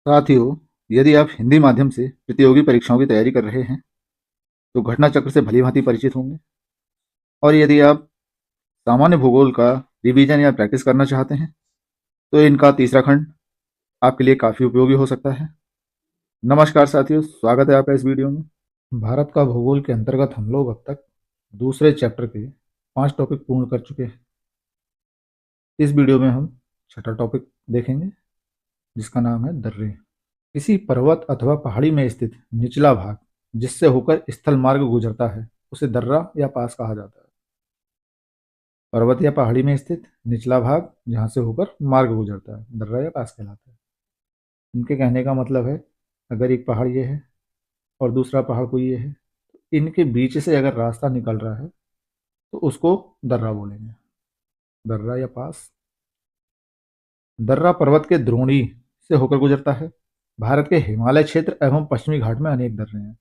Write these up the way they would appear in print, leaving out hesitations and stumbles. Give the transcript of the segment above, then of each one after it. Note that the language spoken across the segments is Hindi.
साथियों, यदि आप हिंदी माध्यम से प्रतियोगी परीक्षाओं की तैयारी कर रहे हैं, तो घटना चक्र से भली-भांति परिचित होंगे। और यदि आप सामान्य भूगोल का रिवीजन या प्रैक्टिस करना चाहते हैं, तो इनका तीसरा खंड आपके लिए काफ़ी उपयोगी हो सकता है। नमस्कार साथियों, स्वागत है आपका इस वीडियो में। भारत का भूगोल के अंतर्गत हम लोग अब तक दूसरे चैप्टर के 5 टॉपिक पूर्ण कर चुके हैं। इस वीडियो में हम छठा टॉपिक देखेंगे, जिसका नाम है दर्रे। किसी पर्वत अथवा पहाड़ी में स्थित निचला भाग जिससे होकर स्थल मार्ग गुजरता है, उसे दर्रा या पास कहा जाता है। पर्वत या पहाड़ी में स्थित निचला भाग जहां से होकर मार्ग गुजरता है, दर्रा या पास कहलाता है। इनके कहने का मतलब है, अगर एक पहाड़ ये है और दूसरा पहाड़ कोई ये है, तो इनके बीच से अगर रास्ता निकल रहा है तो उसको दर्रा बोलेंगे, दर्रा या पास। दर्रा पर्वत के द्रोणी से होकर गुजरता है। भारत के हिमालय क्षेत्र एवं पश्चिमी घाट में अनेक दर्रे हैं,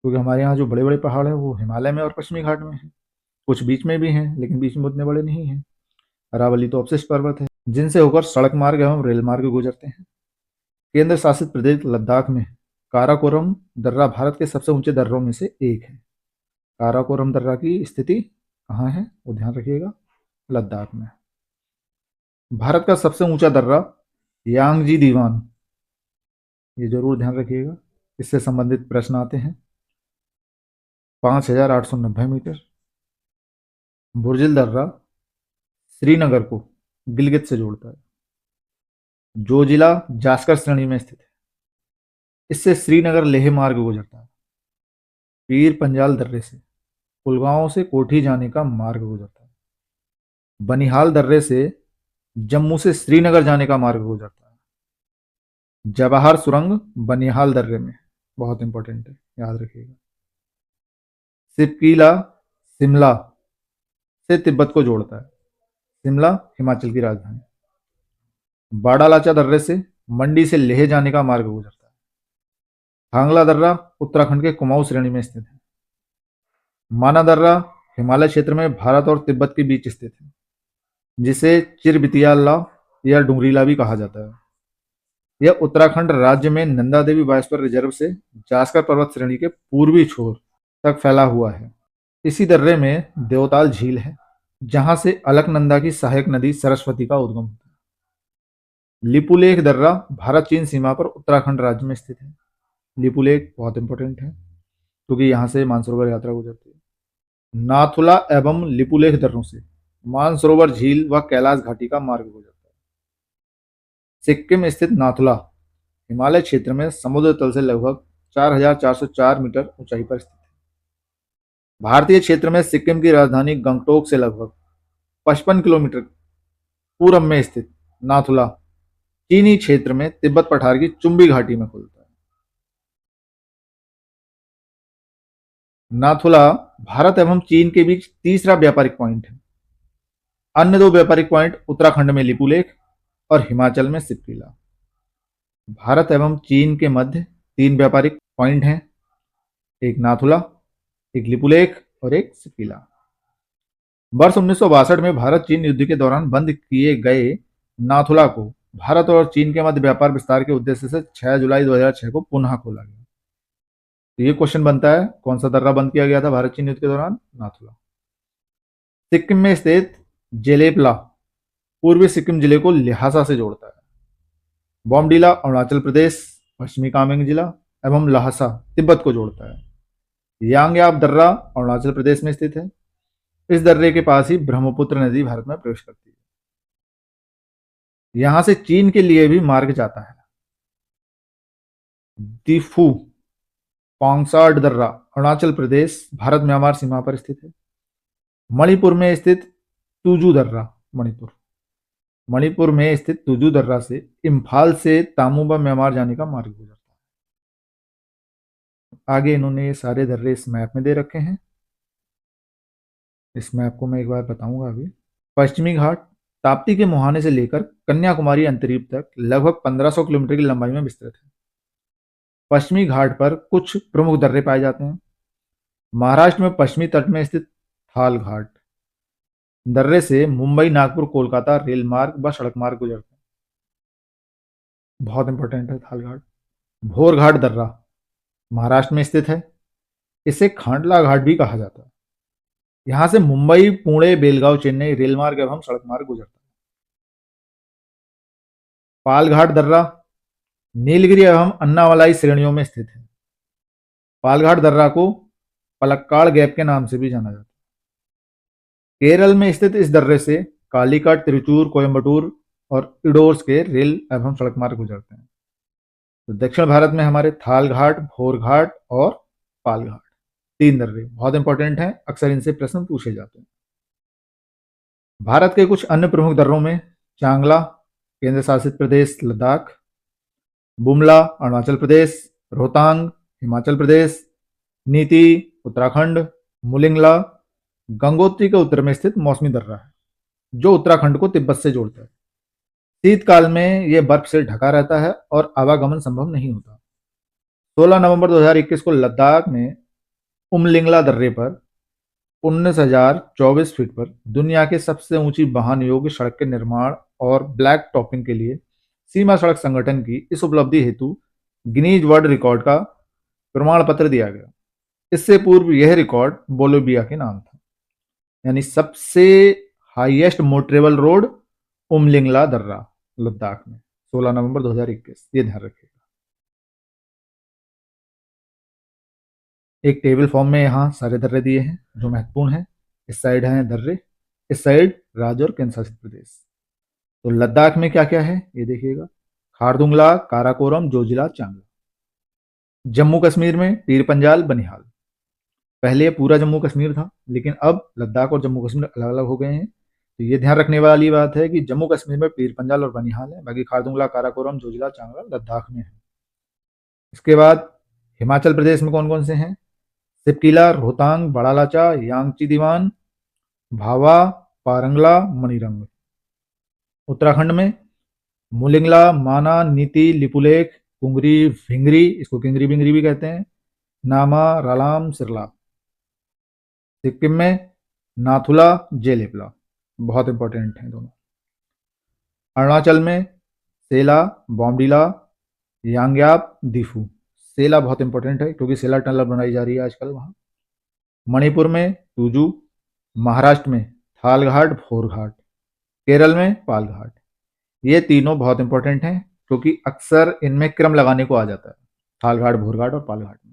क्योंकि हमारे यहाँ जो बड़े बड़े पहाड़ हैं वो हिमालय में और पश्चिमी घाट में हैं। कुछ बीच में भी हैं, लेकिन बीच में उतने बड़े नहीं हैं। अरावली तो अवशिष्ट पर्वत है, जिनसे होकर सड़क मार्ग एवं रेल मार्ग गुजरते हैं। केंद्र शासित प्रदेश लद्दाख में काराकोरम दर्रा भारत के सबसे ऊंचे दर्रों में से एक है। काराकोरम दर्रा की स्थिति कहाँ है, वो ध्यान रखिएगा, लद्दाख में। भारत का सबसे ऊंचा दर्रा यांगजी दीवान, ये जरूर ध्यान रखिएगा, इससे संबंधित प्रश्न आते हैं। 5,890 मीटर। बुर्जिल दर्रा श्रीनगर को गिलगित से जोड़ता है, जो जिला जास्कर श्रेणी में स्थित है। इससे श्रीनगर लेह मार्ग गुजरता है। पीर पंजाल दर्रे से कुलगांव से कोठी जाने का मार्ग गुजरता है। बनिहाल दर्रे से जम्मू से श्रीनगर जाने का मार्ग गुजरता है। जवाहर सुरंग बनिहाल दर्रे में, बहुत इंपॉर्टेंट है, याद रखिएगा। सिपकीला शिमला से तिब्बत को जोड़ता है। शिमला हिमाचल की राजधानी। बाड़ालाचा दर्रे से मंडी से लेह जाने का मार्ग गुजरता है। हांगला दर्रा उत्तराखंड के कुमाऊं श्रेणी में स्थित है। माना दर्रा हिमालय क्षेत्र में भारत और तिब्बत के बीच स्थित है, जिसे चिरबितियाला या डुंगरीला भी कहा जाता है। यह उत्तराखंड राज्य में नंदा देवी बायोस्फीयर रिजर्व से जास्कर पर्वत श्रेणी के पूर्वी छोर तक फैला हुआ है। इसी दर्रे में देवताल झील है, जहां से अलकनंदा की सहायक नदी सरस्वती का उद्गम होता है। लिपुलेख दर्रा भारत चीन सीमा पर उत्तराखंड राज्य में स्थित है। लिपुलेख बहुत इंपॉर्टेंट है, क्योंकि यहाँ से मानसरोवर यात्रा गुजरती है। नाथुला एवं लिपुलेख दर्रों से मानसरोवर झील व कैलाश घाटी का मार्ग गुजरता है। सिक्किम स्थित नाथुला हिमालय क्षेत्र में समुद्र तल से लगभग 4,404 मीटर ऊंचाई पर स्थित है। भारतीय क्षेत्र में सिक्किम की राजधानी गंगटोक से लगभग 55 किलोमीटर पूरब में स्थित नाथुला चीनी क्षेत्र में तिब्बत पठार की चुंबी घाटी में खुलता है। नाथुला भारत एवं चीन के बीच तीसरा व्यापारिक पॉइंट है। अन्य दो व्यापारिक पॉइंट उत्तराखंड में लिपुलेख और हिमाचल में सिपकीला। भारत एवं चीन के मध्य 3 व्यापारिक पॉइंट हैं, एक नाथुला, एक लिपुलेख और एक सिपकीला। वर्ष 1962 में भारत चीन युद्ध के दौरान बंद किए गए नाथुला को भारत और चीन के मध्य व्यापार विस्तार के उद्देश्य से 6 जुलाई 2006 को पुनः खोला गया। तो ये क्वेश्चन बनता है, कौन सा दर्रा बंद किया गया था भारत चीन युद्ध के दौरान? नाथुला। सिक्किम में स्थित जेलेपला पूर्वी सिक्किम जिले को ल्हासा से जोड़ता है। बॉमडीला अरुणाचल प्रदेश, पश्चिमी कामेंग जिला एवं ल्हासा तिब्बत को जोड़ता है। यांगयाप दर्रा अरुणाचल प्रदेश में स्थित है। इस दर्रे के पास ही ब्रह्मपुत्र नदी भारत में प्रवेश करती है। यहां से चीन के लिए भी मार्ग जाता है। दिफू पांगसाड दर्रा अरुणाचल प्रदेश भारत म्यांमार सीमा पर स्थित है। मणिपुर में स्थित तुजू दर्रा, मणिपुर में स्थित तुजू दर्रा से इम्फाल से तामुबा म्यांमार जाने का मार्ग गुजरता है। आगे इन्होंने ये सारे दर्रे इस मैप में दे रखे हैं। इस मैप को मैं एक बार बताऊंगा अभी। पश्चिमी घाट ताप्ती के मुहाने से लेकर कन्याकुमारी अंतरीप तक लगभग 1500 किलोमीटर की लंबाई में विस्तृत है। पश्चिमी घाट पर कुछ प्रमुख दर्रे पाए जाते हैं। महाराष्ट्र में पश्चिमी तट में स्थित थाल घाट दर्रे से मुंबई, नागपुर, कोलकाता रेल मार्ग व सड़क मार्ग गुजरते हैं। बहुत इंपॉर्टेंट है थाल घाट। भोर घाट दर्रा महाराष्ट्र में स्थित है। इसे खांडला घाट भी कहा जाता है। यहाँ से मुंबई, पुणे, बेलगांव, चेन्नई रेल मार्ग एवं सड़क मार्ग गुजरता है। पाल घाट दर्रा नीलगिरी एवं अन्नामलाई श्रेणियों में स्थित है। पालघाट दर्रा को पलक्काड़ गैप के नाम से भी जाना जाता है। केरल में स्थित इस दर्रे से कालीकट, तिरुचूर, कोयम्बटूर और इडोर्स के रेल एवं सड़क मार्ग गुजरते हैं। तो दक्षिण भारत में हमारे थाल घाट, भोर घाट और पाल घाट, तीन दर्रे बहुत इंपॉर्टेंट हैं, अक्सर इनसे प्रश्न पूछे जाते हैं। भारत के कुछ अन्य प्रमुख दर्रों में चांगला केंद्र शासित प्रदेश लद्दाख, बुमला अरुणाचल प्रदेश, रोहतांग हिमाचल प्रदेश, नीति उत्तराखंड, मुलिंगला गंगोत्री के उत्तर में स्थित मौसमी दर्रा है जो उत्तराखंड को तिब्बत से जोड़ता है। शीतकाल में यह बर्फ से ढका रहता है और आवागमन संभव नहीं होता। 16 नवंबर 2021 को लद्दाख में उमलिंगला दर्रे पर 19,024 फीट पर दुनिया के सबसे ऊंची वाहन योग्य सड़क के निर्माण और ब्लैक टॉपिंग के लिए सीमा सड़क संगठन की इस उपलब्धि हेतु गिनीज वर्ल्ड रिकॉर्ड का प्रमाण पत्र दिया गया। इससे पूर्व यह रिकॉर्ड बोलोविया के नाम था। यानी सबसे हाईएस्ट मोटरेबल रोड उमलिंगला दर्रा लद्दाख में 16 नवंबर 2021, ये ध्यान रखिएगा। एक टेबल फॉर्म में यहाँ सारे दर्रे दिए हैं जो महत्वपूर्ण है। इस साइड हैं दर्रे, इस साइड राज्य और केंद्र शासित प्रदेश। तो लद्दाख में क्या क्या है ये देखिएगा, खारदुंगला, काराकोरम, जोजिला, चांगला। जम्मू कश्मीर में पीर पंजाल, बनिहाल। पहले ये पूरा जम्मू कश्मीर था लेकिन अब लद्दाख और जम्मू कश्मीर अलग अलग हो गए हैं। तो ये ध्यान रखने वाली बात है कि जम्मू कश्मीर में पीर पंजाल और बनिहाल है, बाकी खारदुंगला, काराकोरम, जोजिला, चांगला लद्दाख में है। इसके बाद हिमाचल प्रदेश में कौन कौन से हैं, सिपकिला, रोहतांग, बड़ा लाचा, यांगची दीवान, भावा, पारंगला, मणिरंग। उत्तराखंड में मुलिंगला, माना, नीति, लिपुलेख, कुंगरी, भिंगरी, इसको किंगरी बिंगरी भी कहते हैं, नामा, रालाम, सिरला। सिक्किम में नाथुला, जेलेपला, बहुत इंपॉर्टेंट हैं दोनों। अरुणाचल में सेला, बॉम्डिला, यांग्याप, दिफू। सेला बहुत इंपॉर्टेंट है क्योंकि सेला टनल बनाई जा रही है आजकल वहाँ। मणिपुर में टूजू, महाराष्ट्र में थालघाट, भोरघाट, केरल में पालघाट। ये तीनों बहुत इंपॉर्टेंट हैं क्योंकि अक्सर इनमें क्रम लगाने को आ जाता है, थालघाट, भोरघाट और पालघाट में।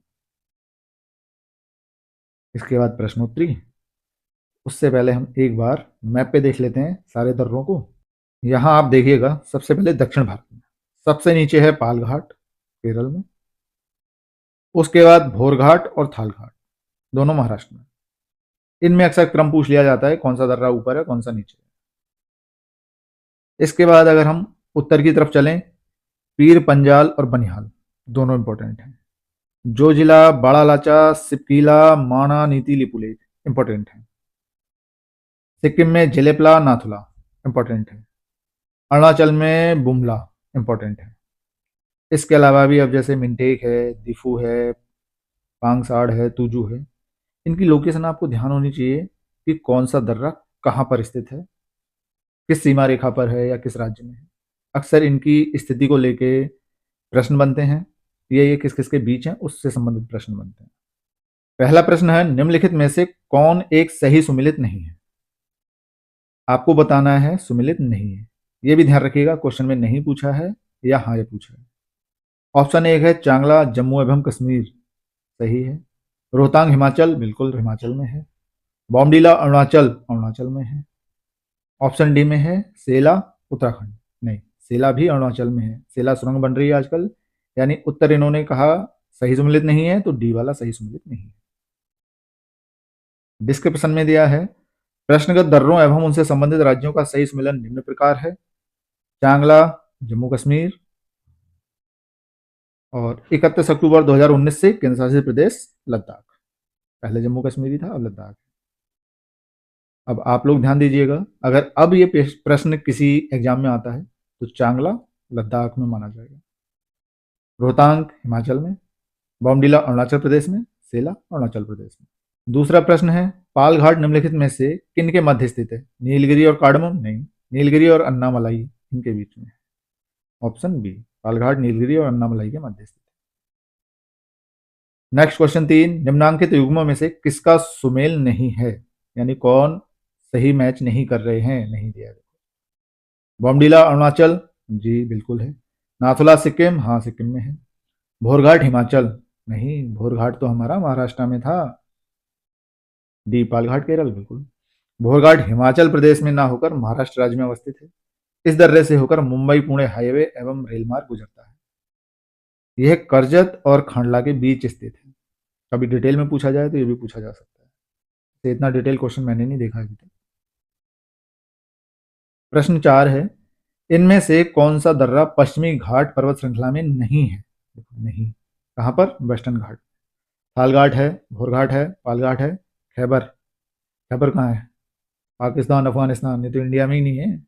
इसके बाद प्रश्नोत्तरी। उससे पहले हम एक बार मैप पे देख लेते हैं सारे दर्रों को। यहाँ आप देखिएगा सबसे पहले दक्षिण भारत में सबसे नीचे है पालघाट केरल में, उसके बाद भोरघाट और थालघाट दोनों महाराष्ट्र में। इनमें अक्सर क्रम पूछ लिया जाता है कौन सा दर्रा ऊपर है कौन सा नीचे है। इसके बाद अगर हम उत्तर की तरफ चलें, पीर पंजाल और बनिहाल दोनों इंपॉर्टेंट हैं। जोजिला, बड़ा लाचा, सिपकीला, माना, नीति, लिपुलेख इंपॉर्टेंट है। सिक्किम में जेलेपला, नाथुला इंपॉर्टेंट है। अरुणाचल में बुमला इंपॉर्टेंट है। इसके अलावा भी अब जैसे मिंटेक है, दिफू है, पांगसाड़ है, तुजू है, इनकी लोकेशन आपको ध्यान होनी चाहिए कि कौन सा दर्रा कहाँ पर स्थित है, किस सीमा रेखा पर है या किस राज्य में है। अक्सर इनकी स्थिति को लेके प्रश्न बनते हैं, ये किस किस के बीच हैं उससे संबंधित प्रश्न बनते हैं। पहला प्रश्न है, निम्नलिखित में से कौन एक सही सुमिलित नहीं है। आपको बताना है सुमिलित नहीं है। ये भी ध्यान रखिएगा, क्वेश्चन में नहीं पूछा है या हाँ ये पूछा है। ऑप्शन एक है चांगला जम्मू एवं कश्मीर, सही है। रोहतांग हिमाचल, बिल्कुल हिमाचल में है। बॉम्डिला अरुणाचल, अरुणाचल में है। ऑप्शन डी में है सेला उत्तराखंड, नहीं सेला भी अरुणाचल में है। सेला सुरंग बन रही है आजकल, यानी उत्तर इन्होंने कहा सही सुमिलित नहीं है, तो डी वाला सही सुमिलित नहीं है। डिस्क्रिप्शन में दिया है, प्रश्नगत दर्रों एवं उनसे संबंधित राज्यों का सही सुमिलन निम्न प्रकार है। चांगला जम्मू कश्मीर और 31 अक्टूबर 2019 से केंद्र शासित प्रदेश लद्दाख। पहले जम्मू कश्मीर ही था, अब लद्दाख है। अब आप लोग ध्यान दीजिएगा, अगर अब ये प्रश्न किसी एग्जाम में आता है तो चांगला लद्दाख में माना जाएगा, रोहतांग हिमाचल में, बॉम्डिला अरुणाचल प्रदेश में, सेला अरुणाचल प्रदेश में। दूसरा प्रश्न है, पालघाट निम्नलिखित में से किन के मध्य स्थित है। नीलगिरी और कार्डमम, नहीं, नीलगिरी और अन्नामलाई इनके बीच में है। ऑप्शन बी पालघाट, नीलगिरी और अन्नामलाई के मध्य स्थित है। नेक्स्ट क्वेश्चन 3, निम्नांकित युग्मों में से किसका सुमेल नहीं है, यानी कौन सही मैच नहीं कर रहे हैं, नहीं दिया है। बॉमडीला अरुणाचल, जी बिल्कुल है। नाथुला सिक्किम, हाँ सिक्किम में है। भोरघाट हिमाचल, नहीं भोरघाट तो हमारा महाराष्ट्र में था। डी पालघाट केरल, बिल्कुल। भोरघाट हिमाचल प्रदेश में ना होकर महाराष्ट्र राज्य में अवस्थित है। इस दर्रे से होकर मुंबई पुणे हाईवे एवं रेल मार्ग गुजरता है। यह करजत और खांडला के बीच स्थित है। कभी डिटेल में पूछा जाए तो ये भी पूछा जा सकता है, तो इतना डिटेल क्वेश्चन मैंने नहीं देखा अभी तक। प्रश्न 4 है, इनमें से कौन सा दर्रा पश्चिमी घाट पर्वत श्रृंखला में नहीं है। नहीं, कहाँ पर, वेस्टर्न घाट। थालघाट है, भोरघाट है, पालघाट है, खैबर। खैबर कहाँ है, पाकिस्तान अफगानिस्तान, ये तो इंडिया में ही नहीं है।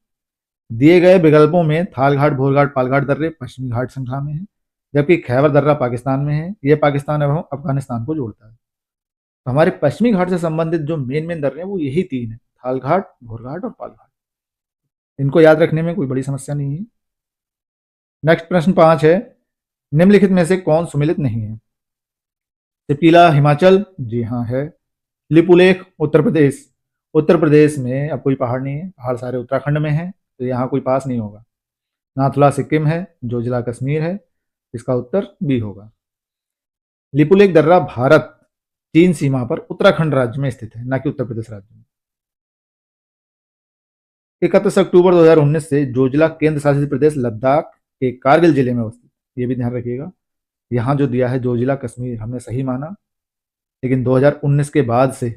दिए गए विकल्पों में थालघाट, भोरघाट, पालघाट दर्रे पश्चिमी घाट श्रृंखला में है, जबकि खैबर दर्रा पाकिस्तान में है। ये पाकिस्तान एवं अफगानिस्तान को जोड़ता है। तो हमारे पश्चिमी घाट से संबंधित जो मेन मेन दर्रे हैं वो यही 3 है, थालघाट, भोरघाट और पालघाट। इनको याद रखने में कोई बड़ी समस्या नहीं है। नेक्स्ट प्रश्न 5 है, निम्नलिखित में से कौन सुमेलित नहीं है। तिपकीला हिमाचल, जी हाँ है। लिपुलेख उत्तर प्रदेश, उत्तर प्रदेश में अब कोई पहाड़ नहीं है, पहाड़ सारे उत्तराखंड में है, तो यहाँ कोई पास नहीं होगा। नाथुला सिक्किम है, जो जिला कश्मीर है, इसका उत्तर बी होगा। लिपुलेख दर्रा भारत चीन सीमा पर उत्तराखंड राज्य में स्थित है, न कि उत्तर प्रदेश राज्य में। 31 अक्टूबर 2019 से जोजिला केंद्र शासित प्रदेश लद्दाख के कारगिल जिले में अवस्थित, ये भी ध्यान रखिएगा। यहाँ जो दिया है जोजिला कश्मीर, हमने सही माना, लेकिन 2019 के बाद से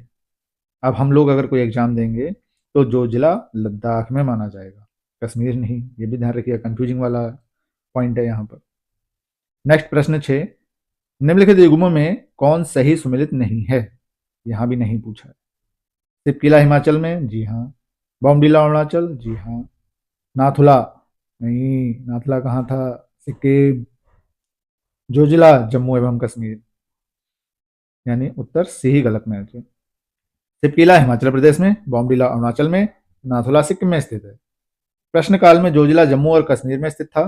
अब हम लोग अगर कोई एग्जाम देंगे तो जोजिला लद्दाख में माना जाएगा, कश्मीर नहीं। ये भी ध्यान रखिएगा, कंफ्यूजिंग वाला पॉइंट है यहाँ पर। नेक्स्ट प्रश्न 6, निम्नलिखित युग्मों में कौन सही सुमेलित नहीं है, यहाँ भी नहीं पूछा है। सिपकिला हिमाचल में, जी हाँ। बॉमडीला अरुणाचल, जी हाँ। नाथुला, नहीं, नाथुला कहाँ था, सिक्किम। जोजिला जम्मू एवं कश्मीर, यानी उत्तर सी ही गलत मैच है। सिपकिला हिमाचल प्रदेश में, बॉमडीला अरुणाचल में, नाथुला सिक्किम में स्थित है। प्रश्नकाल में जोजिला जम्मू और कश्मीर में स्थित था।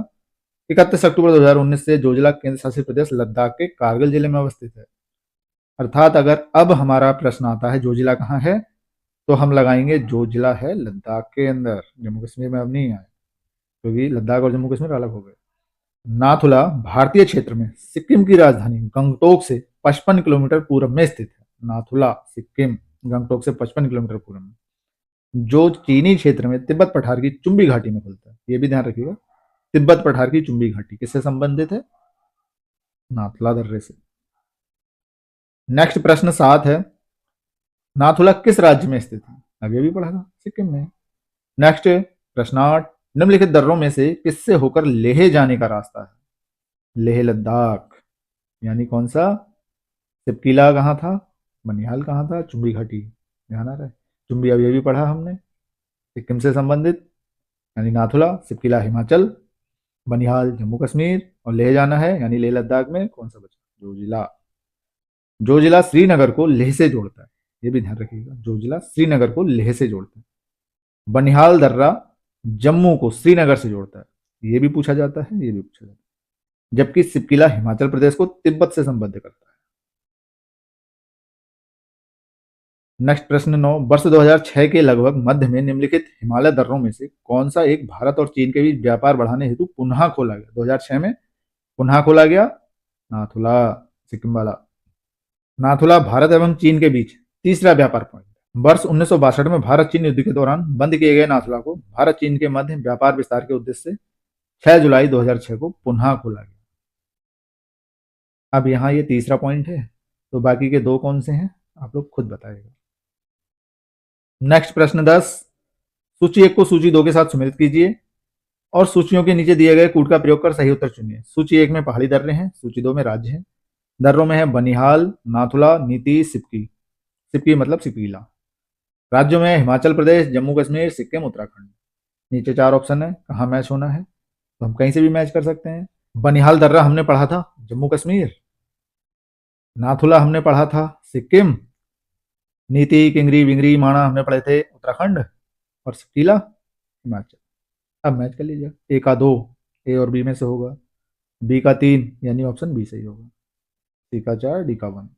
31 अक्टूबर 2019 से जोजिला केंद्र शासित प्रदेश लद्दाख के कारगिल जिले में अवस्थित है। अर्थात अगर अब हमारा प्रश्न आता है जोजिला कहाँ है, तो हम लगाएंगे जोजिला है लद्दाख के अंदर, जम्मू कश्मीर में अब नहीं आए, क्योंकि लद्दाख और जम्मू कश्मीर अलग हो गए। नाथुला भारतीय क्षेत्र में सिक्किम की राजधानी गंगटोक से 55 किलोमीटर पूर्व में स्थित है। नाथुला सिक्किम गंगटोक से 55 किलोमीटर पूर्व में, जो चीनी क्षेत्र में तिब्बत पठार की चुंबी घाटी में खुलता है। ये भी ध्यान रखिएगा, तिब्बत पठार की चुंबी घाटी किससे संबंधित है, नाथुला दर्रे से। नेक्स्ट प्रश्न 7 है, नाथुला किस राज्य में स्थित है, अब ये भी पढ़ा था, सिक्किम में। नेक्स्ट प्रश्न 8, निम्नलिखित दर्रों में से किससे होकर लेह जाने का रास्ता है। लेह लद्दाख, यानी कौन सा, सिपकीला कहाँ था, बनिहाल कहाँ था, चुंबी घाटी, ध्यान आ रहा है। चुंबी अब ये भी पढ़ा हमने, सिक्किम से संबंधित, यानी नाथुला, सिपकीला हिमाचल, बनिहाल जम्मू कश्मीर, और लेह जाना है, यानी लेह लद्दाख में कौन सा बचा, जोजिला। जोजिला श्रीनगर को लेह से जोड़ता है, ये भी ध्यान रखिएगा, जोजिला श्रीनगर को लेह से जोड़ता है। बनिहाल दर्रा जम्मू को श्रीनगर से जोड़ता है, ये भी पूछा जाता है, ये भी पूछा जाता है। जबकि सिपकीला हिमाचल प्रदेश को तिब्बत से संबद्ध करता है। नेक्स्ट प्रश्न 9, वर्ष 2006 के लगभग मध्य में निम्नलिखित हिमालय दर्रों में से कौन सा एक भारत और चीन के बीच व्यापार बढ़ाने हेतु पुनः खोला गया। 2006 में पुनः खोला गया, नाथुला सिक्किम वाला। नाथुला भारत एवं चीन के बीच तीसरा व्यापार पॉइंट। वर्ष 1962 में भारत चीन युद्ध के दौरान बंद किए गए नाथुला को भारत चीन के मध्य व्यापार विस्तार के उद्देश्य से 6 जुलाई 2006 को पुनः खोला गया। अब यहाँ ये तीसरा पॉइंट है, तो बाकी के 2 कौन से हैं आप लोग खुद बताइएगा। नेक्स्ट प्रश्न 10, सूची 1 को सूची 2 के साथ सुमेलित कीजिए और सूचियों के नीचे दिए गए कूट का प्रयोग कर सही उत्तर चुनिए। सूची 1 में पहाड़ी दर्रे हैं, सूची 2 में राज्य हैं। दर्रों में है बनिहाल, नाथुला, नीति, सिपकी। सिपकी मतलब सिपकीला। राज्यों में हिमाचल प्रदेश, जम्मू कश्मीर, सिक्किम, उत्तराखंड। नीचे 4 ऑप्शन है, कहाँ मैच होना है, तो हम कहीं से भी मैच कर सकते हैं। बनिहाल दर्रा हमने पढ़ा था जम्मू कश्मीर, नाथुला हमने पढ़ा था सिक्किम, नीति, किंगरी, विंगरी, माणा हमने पढ़े थे उत्तराखंड, और सिपकीला हिमाचल। अब मैच कर लीजिए, ए का 2, ए और बी में से होगा। बी का 3 यानी ऑप्शन बी सही होगा। सी का 4, डी का 1।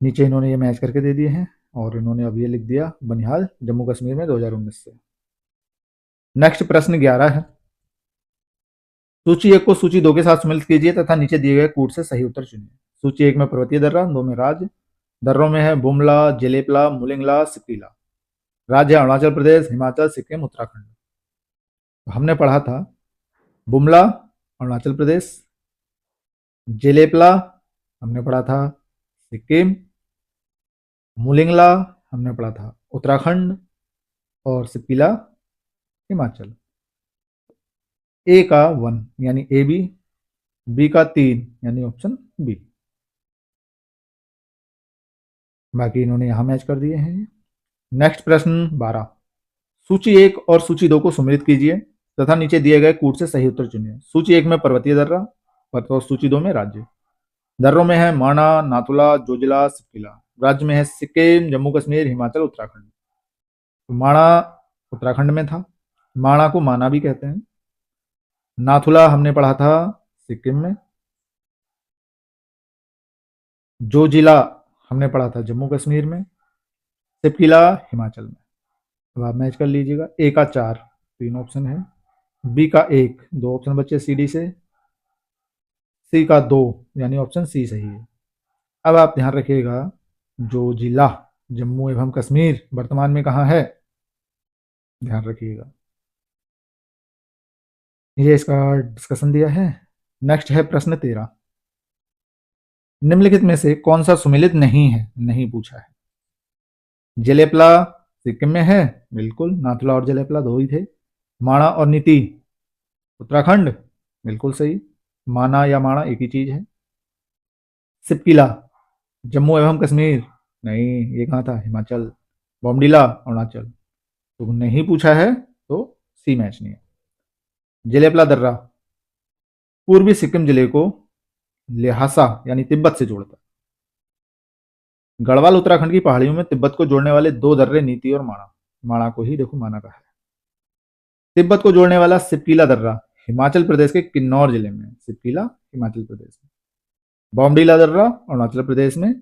नीचे इन्होंने ये मैच करके दे दिए हैं और इन्होंने अब ये लिख दिया बनिहाल जम्मू कश्मीर में 2019 से। नेक्स्ट प्रश्न 11 है। सूची 1 को सूची 2 के साथ सम्मिलित कीजिए तथा नीचे दिए गए कूट से सही उत्तर चुनिए। सूची 1 में पर्वतीय दर्रा, 2 में राज्य। दर्रों में है बुमला, जेलेपला, मुलिंगला, सिपीला। राज्य है अरुणाचल प्रदेश, हिमाचल, सिक्किम, उत्तराखंड। तो हमने पढ़ा था बुमला अरुणाचल प्रदेश, जेलेपला हमने पढ़ा था सिक्किम, मुलिंगला हमने पढ़ा था उत्तराखंड और सिपीला हिमाचल। ए का 1 यानी ए बी का 3 यानी ऑप्शन बी। बाकी इन्होंने यहां मैच कर दिए हैं। नेक्स्ट प्रश्न 12। सूची 1 और सूची 2 को सम्मिलित कीजिए तथा नीचे दिए गए कूट से सही उत्तर चुनिए। सूची 1 में पर्वतीय दर्रा और सूची 2 में राज्य। दर्रों में है माना, नाथुला, जोजिला, सिपीला। राज्य में है सिक्किम, जम्मू कश्मीर, हिमाचल, उत्तराखंड। तो माणा उत्तराखंड में था। माणा को माना भी कहते हैं। नाथुला हमने पढ़ा था सिक्किम में। जोजिला हमने पढ़ा था जम्मू कश्मीर में। सिपकिला हिमाचल में। अब आप मैच कर लीजिएगा। ए का 4 3 ऑप्शन है, बी का 1 2 ऑप्शन बचे सी डी से, सी का 2 यानी ऑप्शन सी सही है। अब आप ध्यान रखिएगा जो जिला जम्मू एवं कश्मीर वर्तमान में कहाँ है, ध्यान रखिएगा। ये इसका डिस्कशन दिया है। नेक्स्ट है प्रश्न 13। निम्नलिखित में से कौन सा सुमेलित नहीं है, नहीं पूछा है। जेलेपला सिक्किम में है, बिल्कुल। नाथुला और जेलेपला 2 ही थे। माणा और नीति उत्तराखंड, बिल्कुल सही। माना या माणा एक ही चीज है। सिपकिला जम्मू एवं कश्मीर, नहीं, ये कहाँ था, हिमाचल। बॉमडीला अरुणाचल, तो नहीं पूछा है तो सी मैच नहीं है। जेलेपला दर्रा पूर्वी सिक्किम जिले को ल्हासा यानी तिब्बत से जोड़ता है। गढ़वाल उत्तराखंड की पहाड़ियों में तिब्बत को जोड़ने वाले 2 दर्रे नीति और माणा। माणा को ही देखो माना का है। तिब्बत को जोड़ने वाला सिपकीला दर्रा हिमाचल प्रदेश के किन्नौर जिले में। सिपकीला हिमाचल प्रदेश में। बॉमडीला दर्रा अरुणाचल प्रदेश में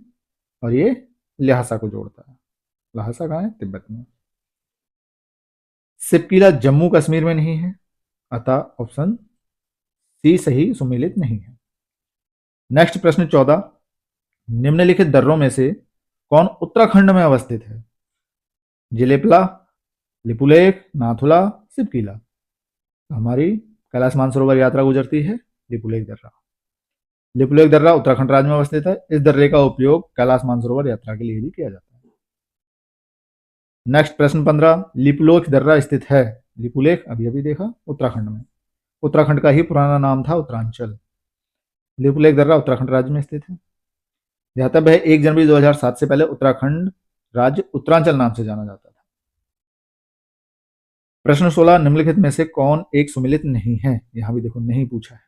और ये ल्हासा को जोड़ता है। ल्हासा कहाँ है, तिब्बत में। सिपकीला जम्मू कश्मीर में नहीं है, अतः ऑप्शन सी सही सुमेलित नहीं है। नेक्स्ट प्रश्न 14। निम्नलिखित दर्रों में से कौन उत्तराखंड में अवस्थित है। जिलेपला, लिपुलेख, नाथुला, सिपकीला। हमारी कैलाश मानसरोवर यात्रा गुजरती है लिपुलेख दर्रा। लिपुलेख दर्रा उत्तराखंड राज्य में अवस्थित है। इस दर्रे का उपयोग कैलाश मानसरोवर यात्रा के लिए भी किया जाता है। नेक्स्ट प्रश्न 15। लिपुलेख दर्रा स्थित है, लिपुलेख अभी अभी देखा, उत्तराखंड में। उत्तराखंड का ही पुराना नाम था उत्तरांचल। लिपुलेख दर्रा उत्तराखंड राज्य में स्थित है। ध्यातव्य है 1 जनवरी 2007 से पहले उत्तराखंड राज्य उत्तरांचल नाम से जाना जाता था। प्रश्न 16। निम्नलिखित में से कौन एक सुमेलित नहीं है, यहां भी देखो नहीं पूछा है।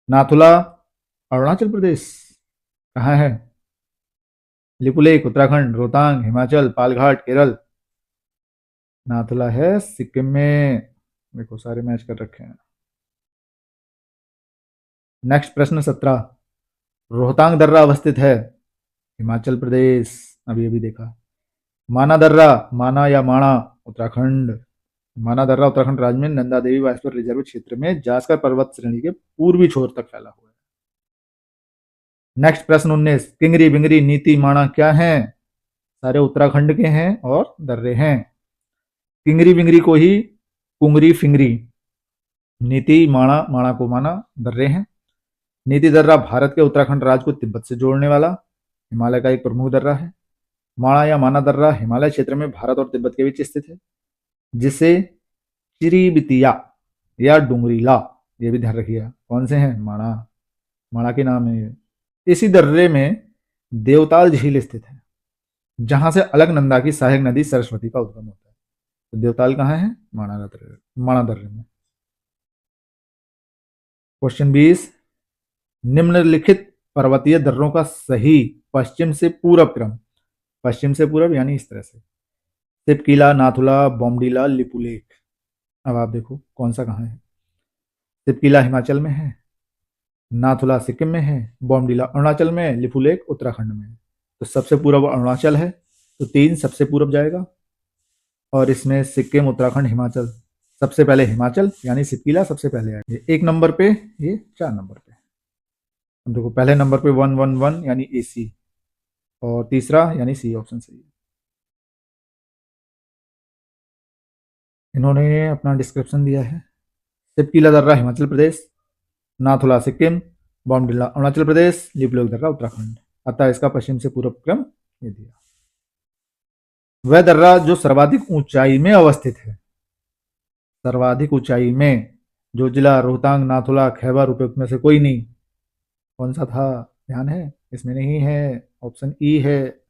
नाथुला अरुणाचल प्रदेश कहाँ है, लिपुलेख उत्तराखंड, रोहतांग हिमाचल, पालघाट केरल। नाथुला है सिक्किम में। देखो सारे मैच कर रखे हैं। नेक्स्ट प्रश्न 17। रोहतांग दर्रा अवस्थित है हिमाचल प्रदेश, अभी अभी देखा। माना दर्रा, माना या माणा उत्तराखंड। माना दर्रा उत्तराखंड राज्य में नंदा देवी बायोस्फीयर रिजर्व क्षेत्र में जास्कर पर्वत श्रेणी के पूर्वी छोर तक फैला हुआ है। नेक्स्ट प्रश्न 19। किंगरी, बिंगरी, नीति, माणा क्या हैं, सारे उत्तराखंड के हैं और दर्रे हैं। किंगरी बिंगरी को ही कुंगरी फिंगरी, नीति माणा, माणा को माना, दर्रे हैं। नीति दर्रा भारत के उत्तराखंड राज्य को तिब्बत से जोड़ने वाला हिमालय का एक प्रमुख दर्रा है। माणा या माना दर्रा हिमालय क्षेत्र में भारत और तिब्बत के बीच स्थित है, जिसे चिरीबितिया या डुंगरीला, ये भी ध्यान रखिएगा, कौन से हैं, माणा, माणा के नाम है। इसी दर्रे में देवताल झील स्थित है, जहां से अलकनंदा की सहायक नदी सरस्वती का उद्गम होता है। तो देवताल कहाँ है, माणा दर्रे में। क्वेश्चन 20। निम्नलिखित पर्वतीय दर्रों का सही पश्चिम से पूर्व क्रम, पश्चिम से पूर्व यानी इस तरह से, सिपकीला, नाथुला, बॉमडीला, लिपुलेख। अब आप देखो कौन सा कहाँ है। सिपकिला हिमाचल में है, नाथुला सिक्किम में है, बॉमडिला अरुणाचल में है, लिपुलेख उत्तराखंड में है। तो सबसे पूर्व अरुणाचल है, तो 3 सबसे पूर्व जाएगा, और इसमें सिक्किम, उत्तराखंड, हिमाचल सबसे पहले हिमाचल यानी सिपकिला सबसे पहले आएगा। ये 1 नंबर पे, ये 4 नंबर पे। अब देखो पहले नंबर पे 111 यानी AC, और तीसरा यानी C ऑप्शन सही है। इन्होंने अपना डिस्क्रिप्शन दिया है। सिपकिला दर्रा हिमाचल प्रदेश, नाथुला सिक्किम, बॉमडिला अरुणाचल प्रदेश, लिपुलेख दर्रा उत्तराखंड। अतः इसका पश्चिम से पूर्व क्रम ये दिया। वह दर्रा जो सर्वाधिक ऊंचाई में अवस्थित है, सर्वाधिक ऊंचाई में, जो जिला रोहतांग, नाथुला, खैबर उपयुक्त में से कोई नहीं। कौन सा था, ध्यान है? इसमें नहीं है, ऑप्शन ई है।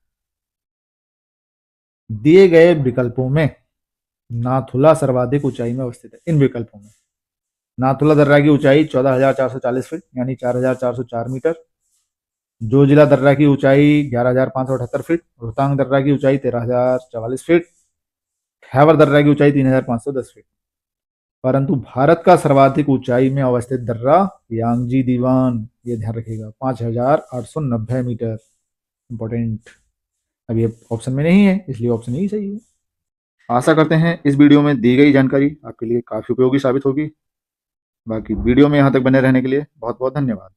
दिए गए विकल्पों में नाथुला सर्वाधिक ऊंचाई में अवस्थित है। इन विकल्पों में नाथुला दर्रा की ऊंचाई 14,440 फीट यानी 4,404 मीटर, जोजिला दर्रा की ऊंचाई 11,578 फीट, रोहतांग दर्रा की ऊंचाई 13,044 फीट, खैबर दर्रा की ऊंचाई 3,510 फीट। परंतु भारत का सर्वाधिक ऊंचाई में अवस्थित दर्रा यांगजी दीवान, ये ध्यान रखिएगा, 5,890 मीटर। इंपॉर्टेंट। अब ये ऑप्शन में नहीं है, इसलिए ऑप्शन ही सही है। आशा करते हैं इस वीडियो में दी गई जानकारी आपके लिए काफ़ी उपयोगी साबित होगी। बाकी वीडियो में यहाँ तक बने रहने के लिए बहुत बहुत धन्यवाद।